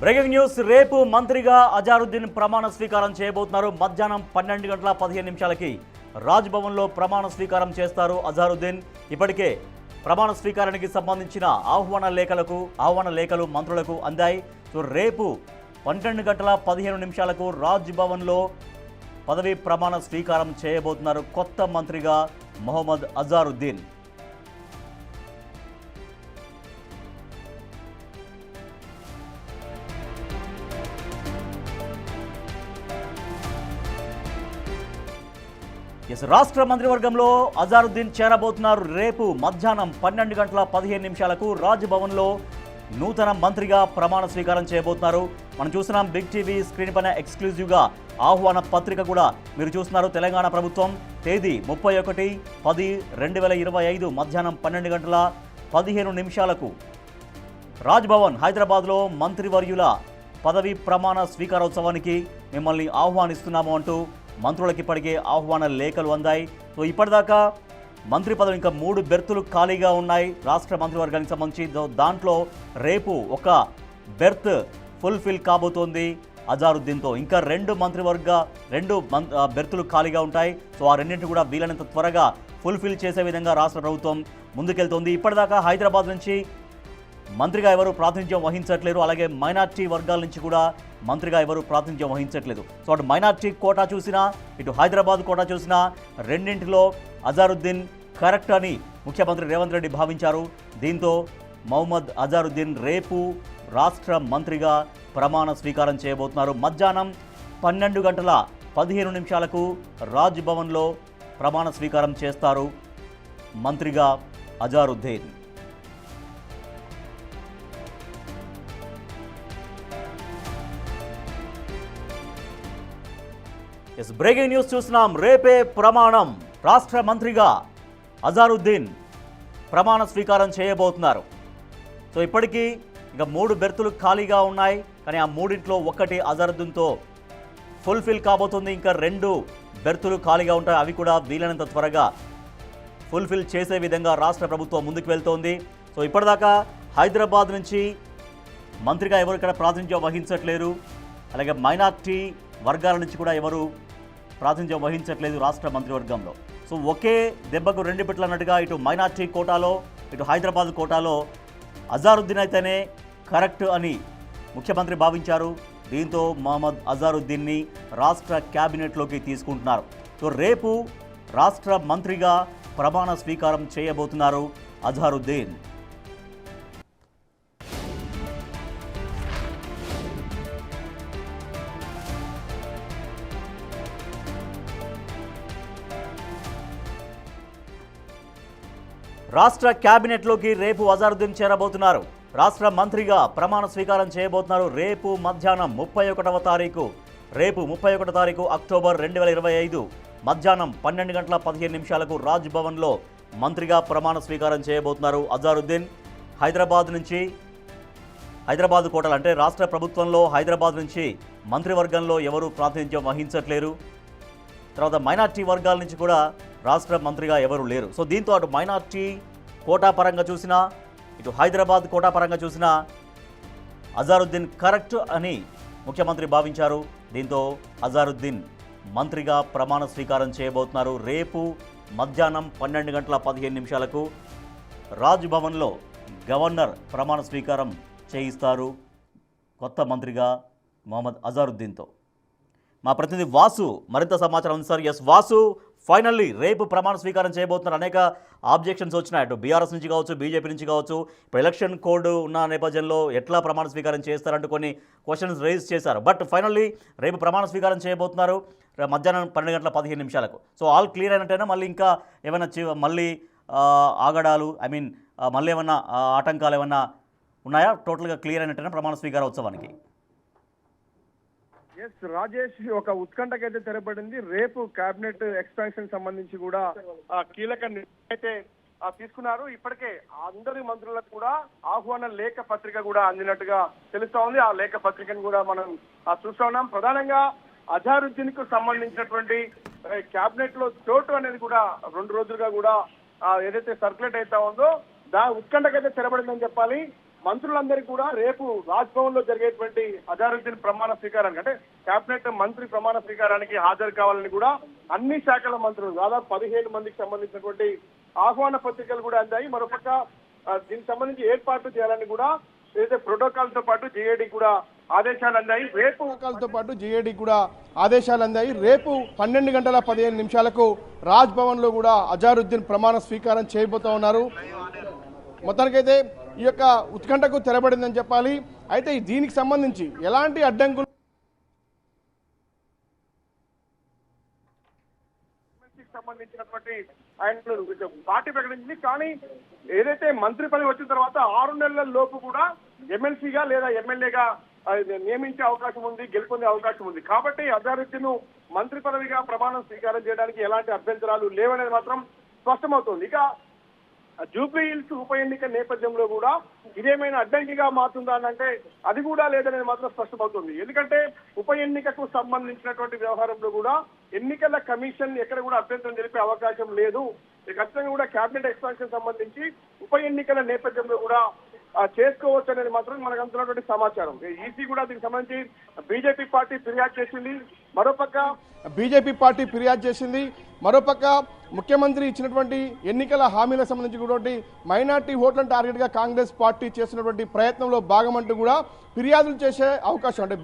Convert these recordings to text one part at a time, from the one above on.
Breaking news రేపు మంత్రిగా అజారుద్దీన్ ప్రమాణ స్వీకారం చేయబోతున్నారు. మధ్యాహ్నం 12:15 రాజ్ భవన్లో ప్రమాణ స్వీకారం చేస్తారు అజారుద్దీన్. ఇప్పటికే ప్రమాణ స్వీకారానికి సంబంధించిన ఆహ్వాన లేఖలు మంత్రులకు అందాయి. సో రేపు 12:15 రాజ్ భవన్లో పదవీ ప్రమాణ స్వీకారం చేయబోతున్నారు కొత్త మంత్రిగా మొహమ్మద్ అజారుద్దీన్. రాష్ట్ర మంత్రివర్గంలో అజారుద్దీన్ చేరబోతున్నారు. రేపు మధ్యాహ్నం 12:15 రాజ్ భవన్లో నూతన మంత్రిగా ప్రమాణ స్వీకారం చేయబోతున్నారు. మనం చూస్తున్నాం బిగ్ టీవీ స్క్రీన్ పైన ఎక్స్క్లూజివ్గా ఆహ్వాన పత్రిక కూడా మీరు చూస్తున్నారు. తెలంగాణ ప్రభుత్వం తేదీ 31/10/2025 మధ్యాహ్నం 12:15 రాజ్ భవన్ హైదరాబాద్లో మంత్రివర్యుల పదవీ ప్రమాణ స్వీకారోత్సవానికి మిమ్మల్ని ఆహ్వానిస్తున్నాము అంటూ మంత్రులకు ఇప్పటికే ఆహ్వాన లేఖలు అందాయి. సో ఇప్పటిదాకా మంత్రి పదవి ఇంకా 3 బెర్తులు ఖాళీగా ఉన్నాయి రాష్ట్ర మంత్రివర్గానికి సంబంధించి. దాంట్లో రేపు ఒక బెర్త్ ఫుల్ఫిల్ కాబోతోంది అజారుద్దీన్తో. ఇంకా 2 బెర్తులు ఖాళీగా ఉంటాయి. సో ఆ రెండింటిని కూడా వీలైనంత త్వరగా ఫుల్ఫిల్ చేసే విధంగా రాష్ట్ర ప్రభుత్వం ముందుకెళ్తోంది. ఇప్పటిదాకా హైదరాబాద్ నుంచి మంత్రిగా ఎవరు ప్రాతినిధ్యం వహించట్లేరు. అలాగే మైనార్టీ వర్గాల నుంచి కూడా మంత్రిగా ఎవరు ప్రాతినిధ్యం వహించట్లేదు. సో అటు మైనార్టీ కోటా చూసినా ఇటు హైదరాబాద్ కోటా చూసినా రెండింటిలో అజారుద్దీన్ కరెక్ట్ అని ముఖ్యమంత్రి రేవంత్ రెడ్డి భావించారు. దీంతో మొహమ్మద్ అజారుద్దీన్ రేపు రాష్ట్ర మంత్రిగా ప్రమాణ స్వీకారం చేయబోతున్నారు. మధ్యాహ్నం 12:15 రాజ్ భవన్లో ప్రమాణ స్వీకారం చేస్తారు మంత్రిగా అజారుద్దీన్. బ్రేకింగ్ న్యూస్ చూస్తున్నాం. రేపే ప్రమాణం. రాష్ట్ర మంత్రిగా అజారుద్దీన్ ప్రమాణ స్వీకారం చేయబోతున్నారు. సో ఇప్పటికీ ఇంకా 3 బెర్తులు ఖాళీగా ఉన్నాయి. కానీ ఆ 3 ఒకటి అజారుద్దీన్తో ఫుల్ఫిల్ కాబోతుంది. ఇంకా 2 బెర్తులు ఖాళీగా ఉంటాయి. అవి కూడా వీలైనంత త్వరగా ఫుల్ఫిల్ చేసే విధంగా రాష్ట్ర ప్రభుత్వం ముందుకు వెళ్తోంది. సో ఇప్పటిదాకా హైదరాబాద్ నుంచి మంత్రిగా ఎవరు ఇక్కడ ప్రాతినిధ్యం వహించట్లేరు. అలాగే మైనార్టీ వర్గాల నుంచి కూడా ఎవరు ప్రాతినిధ్యం వహించట్లేదు రాష్ట్ర మంత్రివర్గంలో. సో ఒకే దెబ్బకు 2 పిట్లు అన్నట్టుగా ఇటు మైనార్టీ కోటాలో ఇటు హైదరాబాద్ కోటాలో అజారుద్దీన్ అయితేనే కరెక్ట్ అని ముఖ్యమంత్రి భావించారు. దీంతో మొహమ్మద్ అజారుద్దీన్ని రాష్ట్ర క్యాబినెట్లోకి తీసుకుంటున్నారు. సో రేపు రాష్ట్ర మంత్రిగా ప్రమాణ స్వీకారం చేయబోతున్నారు అజారుద్దీన్. రాష్ట్ర క్యాబినెట్లోకి రేపు అజారుద్దీన్ చేరబోతున్నారు. రాష్ట్ర మంత్రిగా ప్రమాణ స్వీకారం చేయబోతున్నారు. రేపు మధ్యాహ్నం 31వ తారీఖు రేపు 31 తారీఖు అక్టోబర్ 2025 మధ్యాహ్నం 12:15 రాజ్ భవన్లో మంత్రిగా ప్రమాణ స్వీకారం చేయబోతున్నారు అజారుద్దీన్. హైదరాబాద్ కోటలు అంటే రాష్ట్ర ప్రభుత్వంలో హైదరాబాద్ నుంచి మంత్రివర్గంలో ఎవరు ప్రాతినిధ్యం వహించట్లేరు. తర్వాత మైనార్టీ వర్గాల నుంచి కూడా రాష్ట్ర మంత్రిగా ఎవరు లేరు. సో దీంతో అటు మైనార్టీ కోటా పరంగా చూసినా ఇటు హైదరాబాద్ కోటా పరంగా చూసినా అజారుద్దీన్ కరెక్ట్ అని ముఖ్యమంత్రి భావించారు. దీంతో అజారుద్దీన్ మంత్రిగా ప్రమాణ స్వీకారం చేయబోతున్నారు. రేపు మధ్యాహ్నం 12:15 రాజ్ భవన్లో గవర్నర్ ప్రమాణ స్వీకారం చేయిస్తారు కొత్త మంత్రిగా మొహమ్మద్ అజారుద్దీన్తో. మా ప్రతినిధి వాసు మరింత సమాచారం అందిస్తారు. ఎస్ వాసు, ఫైనల్లీ రేపు ప్రమాణ స్వీకారం చేయబోతున్నారు. అనేక ఆబ్జెక్షన్స్ వచ్చినాయి అటు బీఆర్ఎస్ నుంచి కావచ్చు, బీజేపీ నుంచి కావచ్చు. ఇప్పుడు ఎలక్షన్ కోడ్ ఉన్న నేపథ్యంలో ఎట్లా ప్రమాణ స్వీకారం చేస్తారంటూ కొన్ని క్వశ్చన్స్ రైజ్ చేశారు. బట్ ఫైనల్లీ రేపు ప్రమాణ స్వీకారం చేయబోతున్నారు మధ్యాహ్నం 12:15. సో ఆల్ క్లియర్ అయినట్టయినా మళ్ళీ ఇంకా ఏమైనా మళ్ళీ ఆగడాలు మళ్ళీ ఏమన్నా ఆటంకాలు ఏమన్నా ఉన్నాయా? టోటల్గా క్లియర్ అయినట్టయినా ప్రమాణ స్వీకారోత్సవానికి? ఎస్ రాజేష్, ఒక ఉత్కంఠకైతే తెరపడింది. రేపు కేబినెట్ ఎక్స్పాన్షన్ సంబంధించి కూడా కీలక నిర్ణయం అయితే తీసుకున్నారు. ఇప్పటికే అందరి మంత్రులకు కూడా ఆహ్వాన లేఖ పత్రిక కూడా అందినట్టుగా తెలుస్తా ఉంది. ఆ లేఖ పత్రికను కూడా మనం చూస్తా ఉన్నాం. ప్రధానంగా అజారుద్దీన్ కు సంబంధించినటువంటి కేబినెట్ లో చోటు అనేది కూడా 2 రోజులుగా కూడా ఏదైతే సర్క్యులేట్ అవుతా ఉందో ఉత్కంఠకైతే తెరబడిందని చెప్పాలి. మంత్రులందరికీ కూడా రేపు రాజ్భవన్ లో జరిగేటువంటి అజారుద్దీన్ ప్రమాణ స్వీకారానికి అంటే కేబినెట్ మంత్రి ప్రమాణ స్వీకారానికి హాజరు కావాలని కూడా అన్ని శాఖల మంత్రులు దాదాపు 15 మందికి సంబంధించినటువంటి ఆహ్వాన పత్రికలు కూడా అందాయి. మరోపక్క దీనికి సంబంధించి ఏర్పాట్లు చేయాలని కూడా ఏదైతే ప్రోటోకాల్ తో పాటు జేఏడీ కూడా ఆదేశాలు అందాయి. రేపు 12:15 రాజ్ భవన్ లో కూడా అజారుద్దీన్ ప్రమాణ స్వీకారం చేయబోతా ఉన్నారు. మొత్తానికైతే ఈ యొక్క ఉత్కంఠకు తెరబడిందని చెప్పాలి. అయితే దీనికి సంబంధించి ఎలాంటి అడ్డంకులు సంబంధించినటువంటి ఆయన పార్టీ ప్రకటించింది. కానీ ఏదైతే మంత్రి పదవి వచ్చిన తర్వాత 6 నెలల లోపు కూడా ఎమ్మెల్సీగా లేదా ఎమ్మెల్యేగా నియమించే అవకాశం ఉంది, గెలుపొందే అవకాశం ఉంది. కాబట్టి అజారుద్దీన్ మంత్రి పదవిగా ప్రమాణం స్వీకారం చేయడానికి ఎలాంటి అభ్యంతరాలు లేవనేది మాత్రం స్పష్టమవుతోంది. ఇక జూబ్లీ హిల్స్ ఉప ఎన్నిక నేపథ్యంలో కూడా ఇదేమైనా అడ్డంకిగా మారుతుందా అంటే అది కూడా లేదనేది మాత్రం స్పష్టమవుతుంది. ఎందుకంటే ఉప ఎన్నికకు సంబంధించినటువంటి వ్యవహారంలో కూడా ఎన్నికల కమిషన్ ఎక్కడ కూడా అభ్యంతరం తెలిపే అవకాశం లేదు. ఖచ్చితంగా కూడా కేబినెట్ ఎక్స్పాన్షన్ సంబంధించి ఉప ఎన్నికల నేపథ్యంలో కూడా చేసుకోవచ్చు అనేది మాత్రం మనకు అందుతున్నటువంటి సమాచారం. ఈసీ కూడా దీనికి సంబంధించి బీజేపీ పార్టీ ఫిర్యాదు చేసింది. మరోపక్క ముఖ్యమంత్రి ఇచ్చినటువంటి ఎన్నికల హామీలకు సంబంధించి కూడా మైనార్టీ ఓట్లను టార్గెట్ గా కాంగ్రెస్ పార్టీ చేసినటువంటి ప్రయత్నంలో భాగమంటూ కూడా ఫిర్యాదులు చేసే అవకాశం అంటే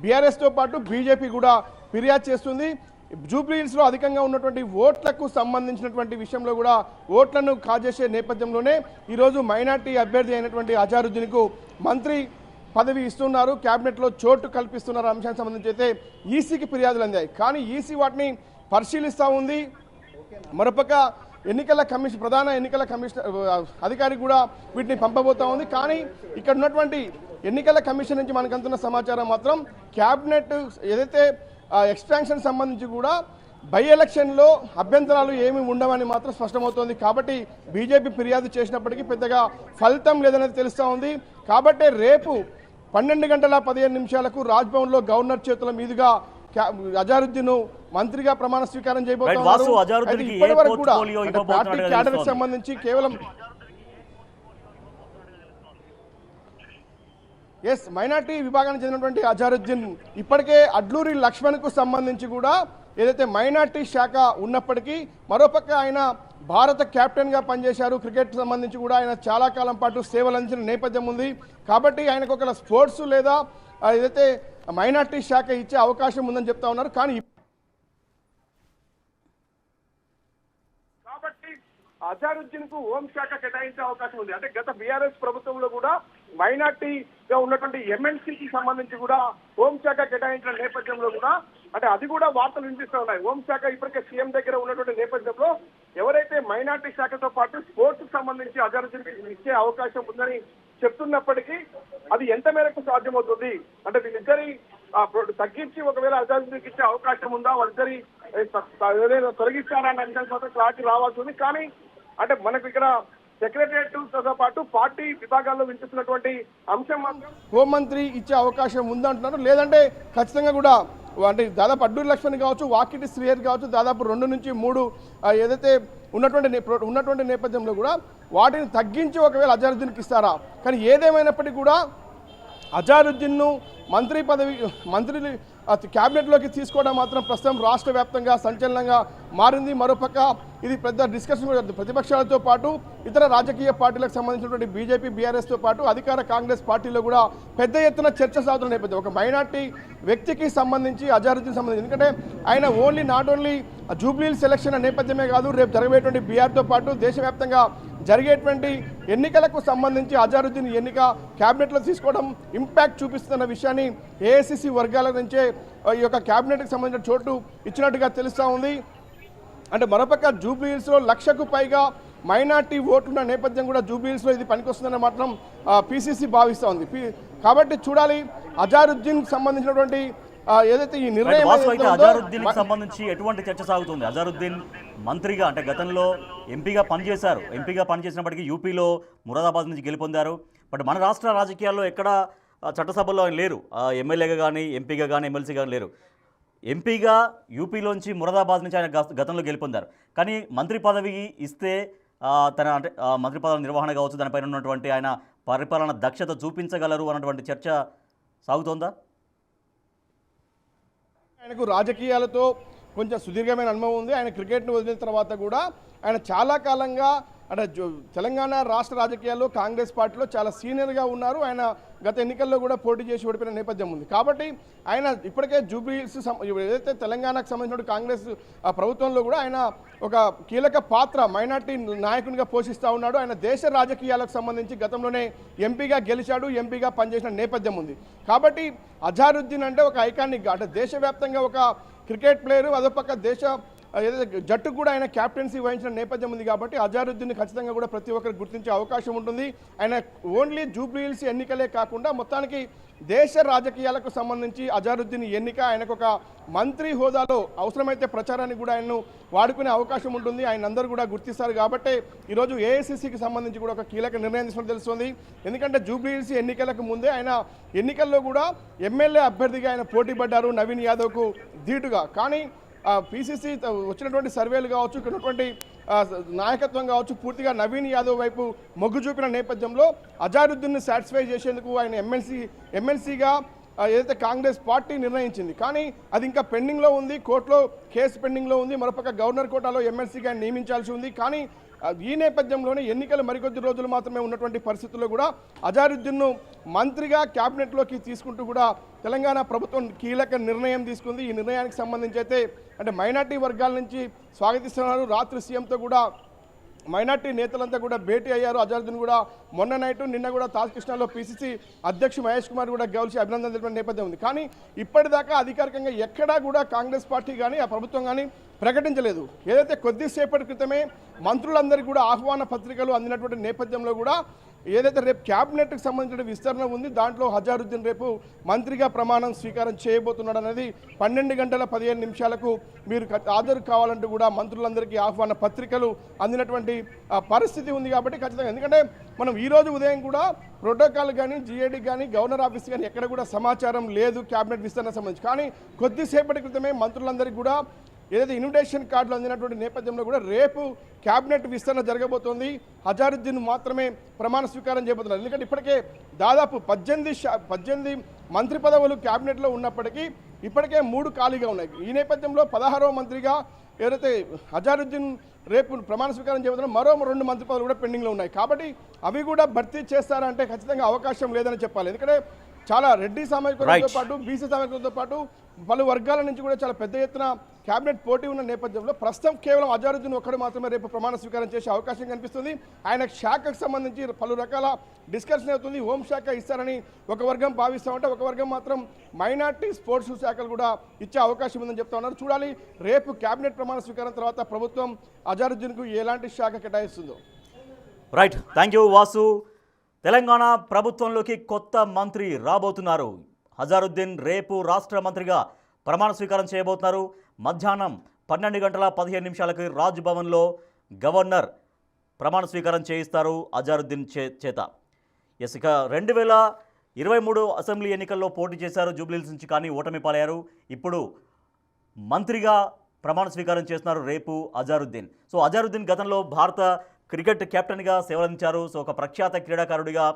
బీఆర్ఎస్ తో పాటు బీజేపీ కూడా ఫిర్యాదు చేస్తుంది. జూబ్లీ హిల్స్ లో అధికంగా ఉన్నటువంటి ఓట్లకు సంబంధించినటువంటి విషయంలో కూడా ఓట్లను కాజేసే నేపథ్యంలోనే ఈరోజు మైనార్టీ అభ్యర్థి అయినటువంటి అజారుద్దీన్ కు మంత్రి పదవి ఇస్తున్నారు, కేబినెట్ లో చోటు కల్పిస్తున్నారు అంశానికి సంబంధించి అయితే ఈసీకి ఫిర్యాదులు అందాయి. కానీ ఈసీ వాటిని పరిశీలిస్తూ ఉంది. మరోపక్క ప్రధాన ఎన్నికల కమిషనర్ అధికారి కూడా వీటిని పంపబోతా ఉంది. కానీ ఇక్కడ ఉన్నటువంటి ఎన్నికల కమిషన్ నుంచి మనకు అందుతున్న సమాచారం మాత్రం కేబినెట్ ఏదైతే ఎక్స్పాన్షన్ సంబంధించి కూడా బై ఎలక్షన్లో అభ్యంతరాలు ఏమి ఉండవని మాత్రం స్పష్టమవుతోంది. కాబట్టి బీజేపీ ఫిర్యాదు చేసినప్పటికీ పెద్దగా ఫలితం లేదనేది తెలుస్తూ ఉంది. కాబట్టి రేపు 12:15 రాజ్భవన్లో గవర్నర్ చేతుల మీదుగా అజారుద్దీన్ మంత్రిగా ప్రమాణ స్వీకారం చేయబోతున్నారు. ఇప్పటి వరకు కూడా పార్టీ క్యాడర్ సంబంధించి కేవలం మైనార్టీ విభాగానికి చెందినటువంటి అజారుద్దీన్ ఇప్పటికే అడ్లూరి లక్ష్మణ్ కు సంబంధించి కూడా ఏదైతే మైనార్టీ శాఖ ఉన్నప్పటికీ మరోపక్క ఆయన భారత కెప్టెన్ గా పనిచేశారు. క్రికెట్ సంబంధించి కూడా ఆయన చాలా కాలం పాటు సేవలు అందించిన నేపథ్యం ఉంది. కాబట్టి ఆయనకు ఒక స్పోర్ట్స్ లేదా ఏదైతే మైనార్టీ శాఖ ఇచ్చే అవకాశం ఉందని చెప్తా ఉన్నారు. కానీ అజారుద్దీన్ కు హోంశాఖ కేటాయించే అవకాశం ఉంది. అంటే గత బీఆర్ఎస్ ప్రభుత్వంలో కూడా మైనార్టీగా ఉన్నటువంటి ఎమ్మెల్సీకి సంబంధించి కూడా హోంశాఖ కేటాయించిన నేపథ్యంలో కూడా అంటే అది కూడా వార్తలు వినిపిస్తూ ఉన్నాయి. హోంశాఖ ఇప్పటికే సీఎం దగ్గర ఉన్నటువంటి నేపథ్యంలో ఎవరైతే మైనార్టీ శాఖతో పాటు స్పోర్ట్స్ సంబంధించి అజారుద్దీన్ ఇచ్చే అవకాశం ఉందని చెప్తున్నప్పటికీ అది ఎంత మేరకు సాధ్యమవుతుంది అంటే వీళ్ళిద్దరి తగ్గించి ఒకవేళ అజారుద్దీన్కి ఇచ్చే అవకాశం ఉందా, వాళ్ళిద్దరి తొలగిస్తారా అనే అంశానికి మాత్రం క్లారిటీ రావాల్సి ఉంది. కానీ అంటే మనకు ఇక్కడ సెక్రటరియట్ తో పాటు పార్టీ విభాగాల్లో వినిపిస్తున్నటువంటి అంశం మాత్రం హోంమంత్రి ఇచ్చే అవకాశం ఉందంటున్నారు. లేదంటే ఖచ్చితంగా కూడా అంటే దాదాపు అడ్డూరి లక్ష్మణ్ కావచ్చు, వాకిటి శ్రీహరి కావచ్చు, దాదాపు 2 నుంచి 3 ఏదైతే ఉన్నటువంటి నేపథ్యంలో కూడా వాటిని తగ్గించి ఒకవేళ అజారుద్దీన్కి ఇస్తారా. కానీ ఏదేమైనప్పటికీ కూడా అజారుద్దీన్ను మంత్రి క్యాబినెట్లోకి తీసుకోవడం మాత్రం ప్రస్తుతం రాష్ట్ర వ్యాప్తంగా సంచలనంగా మారింది. మరోపక్క ఇది పెద్ద డిస్కషన్ కూడా ప్రతిపక్షాలతో పాటు ఇతర రాజకీయ పార్టీలకు సంబంధించినటువంటి బీజేపీ బీఆర్ఎస్తో పాటు అధికార కాంగ్రెస్ పార్టీలో కూడా పెద్ద ఎత్తున చర్చ సాగుతున్న నేపథ్యం ఒక మైనార్టీ వ్యక్తికి సంబంధించి అజారుద్దీన్ సంబంధించి ఎందుకంటే ఆయన నాట్ ఓన్లీ జూబ్లీ సెలక్షన్ నేపథ్యమే కాదు రేపు జరగబోయేటువంటి బీఆర్తో పాటు దేశవ్యాప్తంగా జరిగేటువంటి ఎన్నికలకు సంబంధించి అజారుద్దీన్ ఎన్నిక క్యాబినెట్లో తీసుకోవడం ఇంపాక్ట్ చూపిస్తున్న విషయాన్ని ఏఐసిసి వర్గాల నుంచే ఈ యొక్క క్యాబినెట్కి సంబంధించిన చోటు ఇచ్చినట్టుగా తెలుస్తూ ఉంది. అంటే మరోపక్క జూబ్లీ హిల్స్లో 1,00,000కు పైగా మైనార్టీ ఓట్లున్న నేపథ్యం కూడా జూబ్లీ హిల్స్లో ఇది పనికొస్తుందని మాత్రం పిసిసి భావిస్తూ ఉంది. కాబట్టి చూడాలి అజారుద్దీన్ సంబంధించినటువంటి ఏదైతే ఈ నిర్ణయం అజారుద్దీన్ సంబంధించి ఎటువంటి చర్చ సాగుతుంది. అజారుద్దీన్ మంత్రిగా అంటే గతంలో ఎంపీగా పనిచేసినప్పటికీ యూపీలో మురాదాబాద్ నుంచి గెలుపొందారు. బట్ మన రాష్ట్ర రాజకీయాల్లో ఎక్కడ చట్టసభలో ఆయన లేరు, ఎమ్మెల్యేగా కానీ ఎంపీగా కానీ ఎమ్మెల్సీగా కానీ లేరు. ఎంపీగా యూపీలోంచి మురాదాబాద్ నుంచి ఆయన గతంలో గెలుపొందారు. కానీ మంత్రి పదవి ఇస్తే తన అంటే మంత్రి పదవి నిర్వహణ కావచ్చు, దానిపైన ఉన్నటువంటి ఆయన పరిపాలన దక్షత చూపించగలరు అన్నటువంటి చర్చ సాగుతోందా? ఆయనకు రాజకీయాలతో కొంచెం సుదీర్ఘమైన అనుభవం ఉంది. ఆయన క్రికెట్ను వదిలిన తర్వాత కూడా ఆయన చాలా కాలంగా అంటే తెలంగాణ రాష్ట్ర రాజకీయాల్లో కాంగ్రెస్ పార్టీలో చాలా సీనియర్గా ఉన్నారు. ఆయన గత ఎన్నికల్లో కూడా పోటీ చేసి ఓడిపోయిన నేపథ్యం ఉంది. కాబట్టి ఆయన ఇప్పటికే జూబ్లీహిల్స్ ఏదైతే తెలంగాణకు సంబంధించిన కాంగ్రెస్ ప్రభుత్వంలో కూడా ఆయన ఒక కీలక పాత్ర మైనార్టీ నాయకునిగా పోషిస్తూ ఉన్నాడు. ఆయన దేశ రాజకీయాలకు సంబంధించి గతంలోనే ఎంపీగా గెలిచాడు, ఎంపీగా పనిచేసిన నేపథ్యం ఉంది. కాబట్టి అజారుద్దీన్ అంటే ఒక ఐకానిక్ అంటే దేశవ్యాప్తంగా ఒక క్రికెట్ ప్లేయరు, అదొక దేశ ఏదైతే జట్టుకు కూడా ఆయన క్యాప్టెన్సీ వహించిన నేపథ్యం ఉంది. కాబట్టి అజారుద్దీన్ ఖచ్చితంగా కూడా ప్రతి ఒక్కరికి గుర్తించే అవకాశం ఉంటుంది. ఆయన ఓన్లీ జూబ్లీహిల్స్ ఎన్నికలే కాకుండా మొత్తానికి దేశ రాజకీయాలకు సంబంధించి అజారుద్దీన్ ఎన్నిక ఆయనకు ఒక మంత్రి హోదాలో అవసరమైతే ప్రచారానికి కూడా ఆయన్ను వాడుకునే అవకాశం ఉంటుంది. ఆయన అందరూ కూడా గుర్తిస్తారు. కాబట్టి ఈరోజు ఏఐసిసికి సంబంధించి కూడా ఒక కీలక నిర్ణయం తీసుకుని తెలుస్తుంది. ఎందుకంటే జూబ్లీహిల్స్ ఎన్నికలకు ముందే ఆయన ఎన్నికల్లో కూడా ఎమ్మెల్యే అభ్యర్థిగా ఆయన పోటీ పడ్డారు నవీన్ యాదవ్కు ధీటుగా. కానీ పీసీసీ వచ్చినటువంటి సర్వేలు కావచ్చు, ఉన్నటువంటి నాయకత్వం కావచ్చు, పూర్తిగా నవీన్ యాదవ్ వైపు మొగ్గు చూపిన నేపథ్యంలో అజారుద్దీన్ని సాటిస్ఫై చేసేందుకు ఆయన ఎమ్మెల్సీగా ఏదైతే కాంగ్రెస్ పార్టీ నిర్ణయించింది. కానీ అది ఇంకా పెండింగ్లో ఉంది, కోర్టులో కేసు పెండింగ్లో ఉంది. మరోపక్క గవర్నర్ కోటాలో ఎమ్మెల్సీగా నియమించాల్సి ఉంది. కానీ ఈ నేపథ్యంలోనే ఎన్నికలు మరికొద్ది రోజులు మాత్రమే ఉన్నటువంటి పరిస్థితుల్లో కూడా అజారుద్దీన్ను మంత్రిగా క్యాబినెట్లోకి తీసుకుంటూ కూడా తెలంగాణ ప్రభుత్వం కీలక నిర్ణయం తీసుకుంది. ఈ నిర్ణయానికి సంబంధించి అయితే అంటే మైనార్టీ వర్గాల నుంచి స్వాగతిస్తున్నారు. రాత్రి సీఎంతో కూడా మైనార్టీ నేతలంతా కూడా భేటీ అయ్యారు. అజారుద్దీన్ కూడా మొన్న నైట్ నిన్న కూడా తాజకృష్ణలో పీసీసీ అధ్యక్షుడు మహేష్ కుమార్ కూడా గెలిచి అభినందన తెలిపిన నేపథ్యం ఉంది. కానీ ఇప్పటిదాకా అధికారికంగా ఎక్కడా కూడా కాంగ్రెస్ పార్టీ కానీ ఆ ప్రభుత్వం కానీ ప్రకటించలేదు. ఏదైతే కొద్దిసేపటి క్రితమే మంత్రులందరికీ కూడా ఆహ్వాన పత్రికలు అందినటువంటి నేపథ్యంలో కూడా ఏదైతే రేపు క్యాబినెట్కి సంబంధించిన విస్తరణ ఉంది, దాంట్లో అజారుద్దీన్ రేపు మంత్రిగా ప్రమాణం స్వీకారం చేయబోతున్నాడు అనేది 12:15 మీరు హాజరు కావాలంటూ కూడా మంత్రులందరికీ ఆహ్వాన పత్రికలు అందినటువంటి పరిస్థితి ఉంది. కాబట్టి ఖచ్చితంగా ఎందుకంటే మనం ఈరోజు ఉదయం కూడా ప్రోటోకాల్ కానీ జిఏడి కానీ గవర్నర్ ఆఫీస్ కానీ ఎక్కడ కూడా సమాచారం లేదు క్యాబినెట్ విస్తరణ సంబంధించి. కానీ కొద్దిసేపటి క్రితమే మంత్రులందరికీ కూడా ఏదైతే ఇన్విటేషన్ కార్డులు అందినటువంటి నేపథ్యంలో కూడా రేపు క్యాబినెట్ విస్తరణ జరగబోతోంది. అజారుద్దీన్ మాత్రమే ప్రమాణ స్వీకారం చేయబోతున్నారు. ఎందుకంటే ఇప్పటికే దాదాపు 18 మంత్రి పదవులు క్యాబినెట్లో ఉన్నప్పటికీ ఇప్పటికే 3 ఖాళీగా ఉన్నాయి. ఈ నేపథ్యంలో 16వ మంత్రిగా ఎవరైతే అజారుద్దీన్ రేపు ప్రమాణ స్వీకారం చేయబోతున్నారు, మరో 2 మంత్రి పదవులు కూడా పెండింగ్లో ఉన్నాయి. కాబట్టి అవి కూడా భర్తీ చేస్తారంటే ఖచ్చితంగా అవకాశం లేదని చెప్పాలి. ఎందుకంటే చాలా రెడ్డి సామాజిక పాటు బీసీ సామాజికతో పాటు పలు వర్గాల నుంచి కూడా చాలా పెద్ద ఎత్తున క్యాబినెట్ పోటీ ఉన్న నేపథ్యంలో ప్రస్తుతం కేవలం అజారుద్దీన్ ఒక్కడు మాత్రమే రేపు ప్రమాణ స్వీకారం చేసే అవకాశం కనిపిస్తుంది. ఆయన శాఖకు సంబంధించి పలు రకాల డిస్కషన్ అవుతుంది. హోంశాఖ ఇస్తారని ఒక వర్గం భావిస్తూ ఉంటే ఒక వర్గం మాత్రం మైనార్టీ స్పోర్ట్స్ శాఖలు కూడా ఇచ్చే అవకాశం ఉందని చెప్తా ఉన్నారు. చూడాలి రేపు క్యాబినెట్ ప్రమాణ స్వీకారం తర్వాత ప్రభుత్వం అజారుద్దీన్కు ఎలాంటి శాఖ కేటాయిస్తుందో. Right, thank you Vasu. Telangana ప్రభుత్వంలోకి కొత్త మంత్రి రాబోతున్నారు. అజారుద్దీన్ రేపు రాష్ట్ర మంత్రిగా ప్రమాణ స్వీకారం చేయబోతున్నారు. మధ్యాహ్నం 12:15 రాజ్ భవన్లో గవర్నర్ ప్రమాణ స్వీకారం చేయిస్తారు అజారుద్దీన్ చేత. ఇక 2023 అసెంబ్లీ ఎన్నికల్లో పోటీ చేశారు జూబ్లీహిల్స్ నుంచి, కానీ ఓటమి పాలయ్యారు. ఇప్పుడు మంత్రిగా ప్రమాణ స్వీకారం చేస్తున్నారు రేపు అజారుద్దీన్. సో అజారుద్దీన్ గతంలో భారత క్రికెట్ కెప్టెన్గా సేవలందించారు. సో ఒక ప్రఖ్యాత క్రీడాకారుడిగా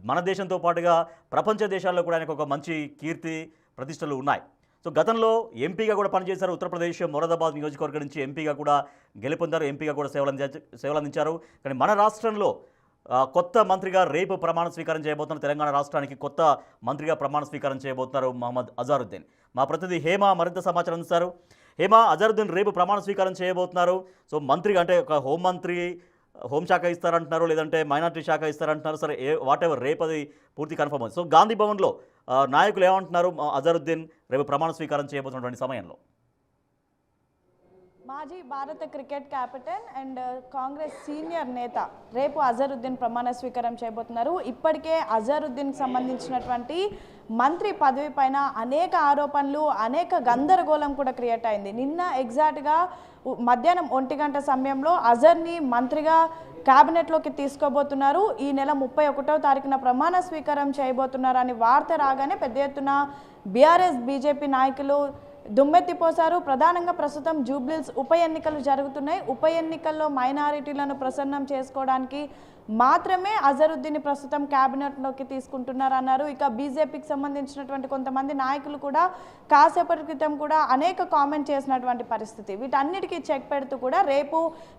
మన దేశంతో పాటుగా ప్రపంచ దేశాల్లో కూడా ఆయనకు ఒక మంచి కీర్తి ప్రతిష్టలు ఉన్నాయి. సో గతంలో ఎంపీగా కూడా పనిచేశారు. ఉత్తరప్రదేశ్ మొరాదాబాద్ నియోజకవర్గం నుంచి ఎంపీగా కూడా గెలుపొందారు, ఎంపీగా కూడా సేవలందించారు. కానీ మన రాష్ట్రంలో కొత్త మంత్రిగా రేపు ప్రమాణ స్వీకారం చేయబోతున్నారు. తెలంగాణ రాష్ట్రానికి కొత్త మంత్రిగా ప్రమాణ స్వీకారం చేయబోతున్నారు మహమ్మద్ అజారుద్దీన్. మా ప్రతినిధి హేమ మరింత సమాచారం అందిస్తారు. హేమ, అజారుద్దీన్ రేపు ప్రమాణ స్వీకారం చేయబోతున్నారు. సో మంత్రిగా అంటే ఒక హోంమంత్రి హోంశాఖ ఇస్తారంటున్నారు, లేదంటే మైనార్టీ శాఖ ఇస్తారంటున్నారు. సరే, వాట్ ఎవర్, రేపు అది పూర్తి కన్ఫర్మ్ అవుతుంది. సో గాంధీ భవన్లో నాయకులు ఏమంటున్నారు అజారుద్దీన్ రేపు ప్రమాణ స్వీకారం చేయబోతున్నటువంటి సమయంలో? మాజీ భారత cricket captain and Congress senior నేత రేపు అజారుద్దీన్ ప్రమాణ స్వీకారం చేయబోతున్నారు. ఇప్పటికే అజారుద్దీన్కి సంబంధించినటువంటి మంత్రి పదవి పైన అనేక ఆరోపణలు, అనేక గందరగోళం కూడా క్రియేట్ అయింది. నిన్న ఎగ్జాక్ట్గా మధ్యాహ్నం 1 గంట సమయంలో అజర్ని మంత్రిగా క్యాబినెట్లోకి తీసుకోబోతున్నారు. ఈ నెల 31వ తారీఖున ప్రమాణ స్వీకారం చేయబోతున్నారని వార్త రాగానే పెద్ద ఎత్తున బీఆర్ఎస్ బీజేపీ నాయకులు దుమ్మెత్తిపోశారు. ప్రధానంగా ప్రస్తుతం జూబ్లీహిల్స్ ఉప ఎన్నికలు జరుగుతున్నాయి. ఉప ఎన్నికల్లో మైనారిటీలను ప్రసన్నం చేసుకోవడానికి మాత్రమే అజరుద్దీన్ ప్రస్తుతం క్యాబినెట్లోకి తీసుకుంటున్నారన్నారు. ఇక బీజేపీకి సంబంధించినటువంటి కొంతమంది నాయకులు కూడా కాసేపటి క్రితం కూడా అనేక కామెంట్ చేసినటువంటి పరిస్థితి. వీటన్నిటికీ చెక్ పెడుతూ కూడా రేపు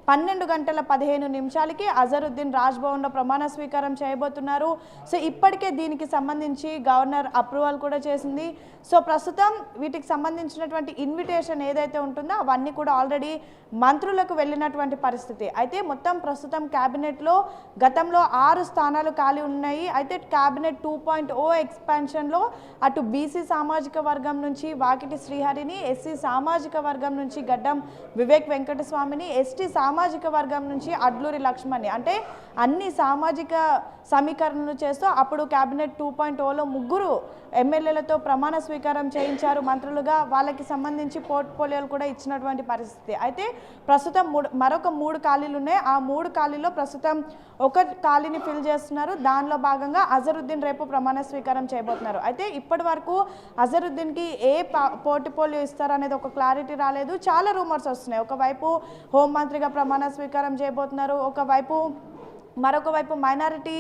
12:15 అజరుద్దీన్ రాజ్భవన్లో ప్రమాణ స్వీకారం చేయబోతున్నారు. సో ఇప్పటికే దీనికి సంబంధించి గవర్నర్ అప్రూవల్ కూడా చేసింది. సో ప్రస్తుతం వీటికి సంబంధించినటువంటి ఇన్విటేషన్ ఏదైతే ఉంటుందో అవన్నీ కూడా ఆల్రెడీ మంత్రులకు వెళ్ళినటువంటి పరిస్థితి. అయితే మొత్తం ప్రస్తుతం క్యాబినెట్లో గతంలో 6 స్థానాలు ఖాళీ ఉన్నాయి. అయితే క్యాబినెట్ 2.0 ఎక్స్పాన్షన్లో అటు బీసీ సామాజిక వర్గం నుంచి వాకిటి శ్రీహరిని, ఎస్సీ సామాజిక వర్గం నుంచి గడ్డం వివేక్ వెంకటస్వామిని, ఎస్టీ సామాజిక వర్గం నుంచి అడ్లూరి లక్ష్మణ్ని, అంటే అన్ని సామాజిక సమీకరణలు చేస్తూ అప్పుడు క్యాబినెట్ 2.0లో 3 ఎమ్మెల్యేలతో ప్రమాణ స్వీకారం చేయించారు మంత్రులుగా. వాళ్ళకి సంబంధించి పోర్ట్ఫోలియోలు కూడా ఇచ్చినటువంటి పరిస్థితి. అయితే ప్రస్తుతం మరొక 3 ఖాళీలు ఉన్నాయి. ఆ 3 ఖాళీలో ప్రస్తుతం ఒక ఖాళీని ఫిల్ చేస్తున్నారు. దానిలో భాగంగా అజరుద్దీన్ రేపు ప్రమాణ స్వీకారం చేయబోతున్నారు. అయితే ఇప్పటి వరకు అజరుద్దీన్కి ఏ పోర్ట్ఫోలియో ఇస్తారనేది ఒక క్లారిటీ రాలేదు. చాలా రూమర్స్ వస్తున్నాయి. ఒకవైపు హోంమంత్రిగా ప్రమాణ స్వీకారం చేయబోతున్నారు, మరొక వైపు మైనారిటీ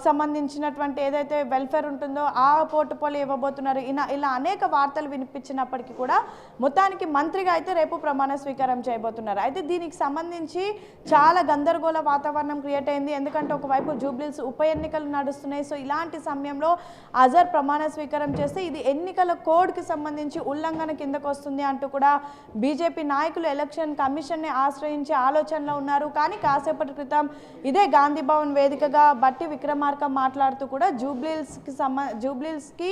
సంబంధించినటువంటి ఏదైతే వెల్ఫేర్ ఉంటుందో ఆ పోర్ట్ఫోలియో ఇవ్వబోతున్నారు. ఇలా అనేక వార్తలు వినిపించినప్పటికీ కూడా మొత్తానికి మంత్రిగా అయితే రేపు ప్రమాణ స్వీకారం చేయబోతున్నారు. అయితే దీనికి సంబంధించి చాలా గందరగోళ వాతావరణం క్రియేట్ అయింది. ఎందుకంటే ఒకవైపు జూబ్లీహిల్స్ ఉప ఎన్నికలు నడుస్తున్నాయి. సో ఇలాంటి సమయంలో అజర్ ప్రమాణ స్వీకారం చేస్తే ఇది ఎన్నికల కోడ్కి సంబంధించి ఉల్లంఘన కిందకు వస్తుంది అంటూ కూడా బీజేపీ నాయకులు ఎలక్షన్ కమిషన్ని ఆశ్రయించే ఆలోచనలో ఉన్నారు. కానీ కాసేపటి క్రితం ఇదే గాంధీ భవన్ వేదికగా బట్టి విక్రమార్క మాట్లాడుతూ కూడా జూబ్లీహిల్స్కి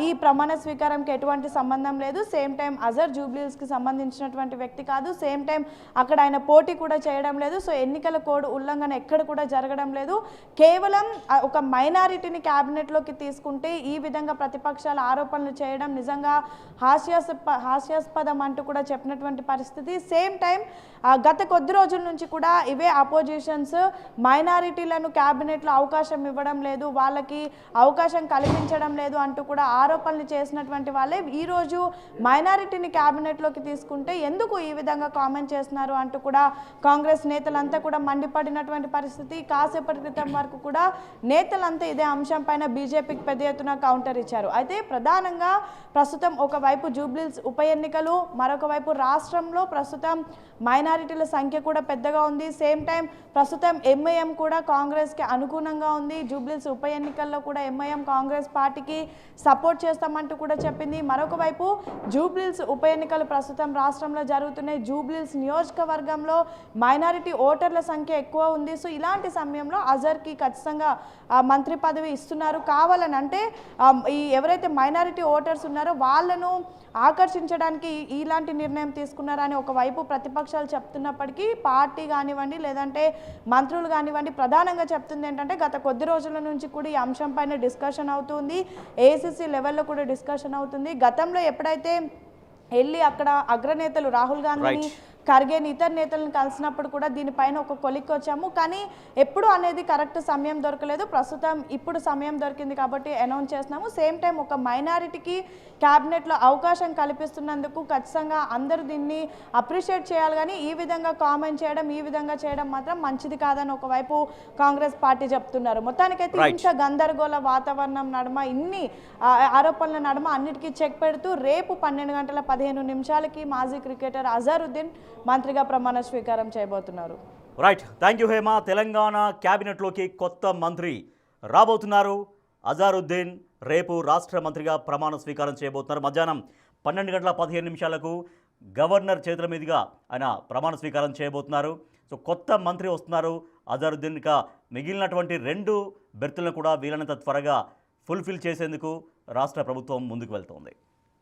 ఈ ప్రమాణ స్వీకారంకి ఎటువంటి సంబంధం లేదు. సేమ్ టైం అజర్ జూబ్లీహిల్స్కి సంబంధించినటువంటి వ్యక్తి కాదు. సేమ్ టైం అక్కడ ఆయన పోటీ కూడా చేయడం లేదు. సో ఎన్నికల కోడ్ ఉల్లంఘన ఎక్కడ కూడా జరగడం లేదు. కేవలం ఒక మైనారిటీని క్యాబినెట్లోకి తీసుకుంటే ఈ విధంగా ప్రతిపక్షాల ఆరోపణలు చేయడం నిజంగా హాస్యాస్పదం అంటూ కూడా చెప్పినటువంటి పరిస్థితి. సేమ్ టైం గత కొద్ది రోజుల నుంచి కూడా ఇవే అపోజిషన్స్ మైనారిటీలను క్యాబినెట్లో అవకాశం ఇవ్వడం లేదు, వాళ్ళకి అవకాశం కల్పించడం లేదు అంటూ కూడా ఆరోపణలు చేసినటువంటి వాళ్ళే ఈరోజు మైనారిటీని క్యాబినెట్లోకి తీసుకుంటే ఎందుకు ఈ విధంగా కామెంట్ చేస్తున్నారు అంటూ కూడా కాంగ్రెస్ నేతలంతా కూడా మండిపడినటువంటి పరిస్థితి. కాసేపటి క్రితం వరకు కూడా నేతలంతా ఇదే అంశం పైన బీజేపీకి పెద్ద ఎత్తున కౌంటర్ ఇచ్చారు. అయితే ప్రధానంగా ప్రస్తుతం ఒకవైపు జూబ్లీహిల్స్ ఉప ఎన్నికలు, మరొక వైపు రాష్ట్రంలో ప్రస్తుతం మైనారిటీల సంఖ్య కూడా పెద్దగా ఉంది. సేమ్ టైం ప్రస్తుతం ఎంఐఎం కూడా కాంగ్రెస్కి అనుగుణంగా ఉంది. జూబ్లీహిల్స్ ఉప ఎన్నికల్లో కూడా ఎంఐఎం కాంగ్రెస్ పార్టీకి సపోర్ట్ చేస్తామంటూ కూడా చెప్పింది. మరొక వైపు జూబ్లీహిల్స్ ఉప ఎన్నికలు ప్రస్తుతం రాష్ట్రంలో జరుగుతున్నాయి. జూబ్లీహిల్స్ నియోజకవర్గంలో మైనారిటీ ఓటర్ల సంఖ్య ఎక్కువ ఉంది. సో ఇలాంటి సమయంలో అజర్కి ఖచ్చితంగా మంత్రి పదవి ఇస్తున్నారు కావాలని, అంటే ఈ ఎవరైతే మైనారిటీ ఓటర్స్ ఉన్నారో వాళ్ళను ఆకర్షించడానికి ఇలాంటి నిర్ణయం తీసుకున్నారని ఒకవైపు ప్రతిపక్షాలు చెప్తున్నప్పటికీ పార్టీ కానివ్వండి లేదంటే మంత్రులు కానివ్వండి ప్రధానంగా చెప్తుంది ఏంటంటే గత కొద్ది రోజుల నుంచి కూడా ఈ అంశం పైన డిస్కషన్ అవుతుంది. ఏఐసిసి లెవెల్లో కూడా డిస్కషన్ అవుతుంది. గతంలో ఎప్పుడైతే వెళ్ళి అక్కడ అగ్రనేతలు రాహుల్ గాంధీని ఖర్గేని ఇతర నేతలను కలిసినప్పుడు కూడా దీనిపైన ఒక కొలిక్కి వచ్చాము. కానీ ఎప్పుడు అనేది కరెక్ట్ సమయం దొరకలేదు. ప్రస్తుతం ఇప్పుడు సమయం దొరికింది కాబట్టి అనౌన్స్ చేస్తున్నాము. సేమ్ టైం ఒక మైనారిటీకి క్యాబినెట్లో అవకాశం కల్పిస్తున్నందుకు ఖచ్చితంగా అందరూ దీన్ని అప్రిషియేట్ చేయాలి. కానీ ఈ విధంగా కామెంట్ చేయడం, ఈ విధంగా చేయడం మాత్రం మంచిది కాదని ఒకవైపు కాంగ్రెస్ పార్టీ చెప్తున్నారు. మొత్తానికైతే ఇంత గందరగోళ వాతావరణం నడుమ, ఇన్ని ఆరోపణల నడుమ అన్నిటికీ చెక్ పెడుతూ రేపు 12:15 మాజీ క్రికెటర్ అజరుద్దీన్ మంత్రిగా ప్రమాణ స్వీకారం చేయబోతున్నారు. Right, thank you Hema. Telangana క్యాబినెట్లోకి కొత్త మంత్రి రాబోతున్నారు. అజరుద్దీన్ రేపు రాష్ట్ర మంత్రిగా ప్రమాణ స్వీకారం చేయబోతున్నారు. మధ్యాహ్నం 12:15 గవర్నర్ చేతుల మీదుగా ఆయన ప్రమాణ స్వీకారం చేయబోతున్నారు. సో కొత్త మంత్రి వస్తున్నారు అజరుద్దీన్. ఇక మిగిలినటువంటి 2 బెర్తులను కూడా వీలైనంత త్వరగా ఫుల్ఫిల్ చేసేందుకు రాష్ట్ర ప్రభుత్వం ముందుకు వెళ్తోంది.